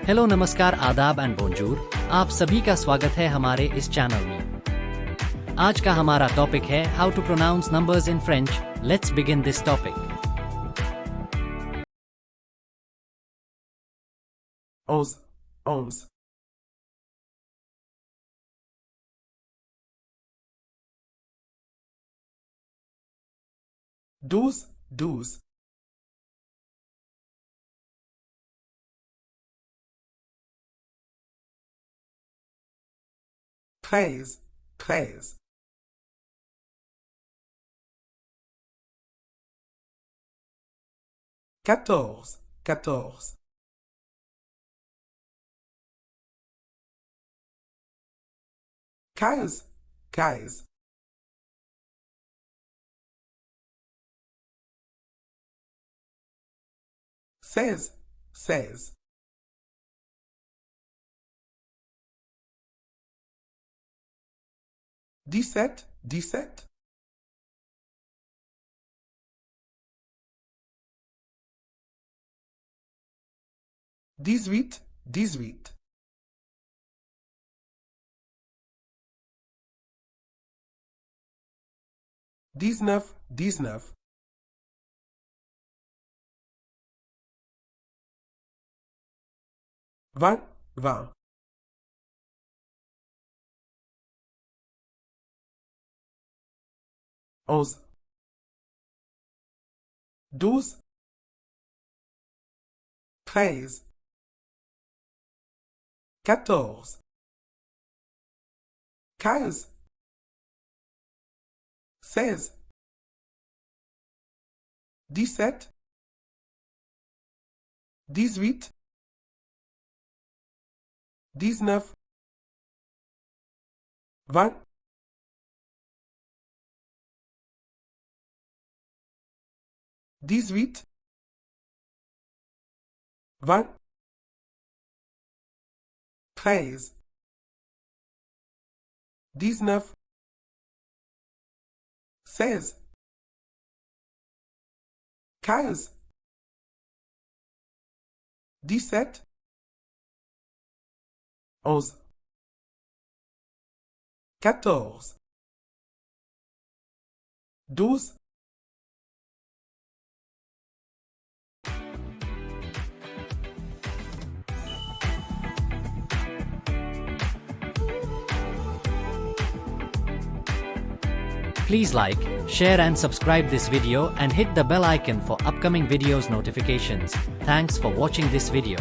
हेलो नमस्कार आदाब एंड बोंजूर। आप सभी का स्वागत है हमारे इस चैनल में। आज का हमारा टॉपिक है how to pronounce numbers in French. Let's begin this topic. Onze, onze. Douze, douze. Treize, treize. Quatorze, quatorze. Quinze, quinze. Seize, seize. 17, 17. 18, 18. 19, 19. 20, 20. 11, 12, 13, 14, 15, 16, 17, 18, 19, 20, 18, 20, 13, 19, 16, 15, 17, 11, 14, 12, Please like, share and subscribe this video and hit the bell icon for upcoming videos notifications. Thanks for watching this video.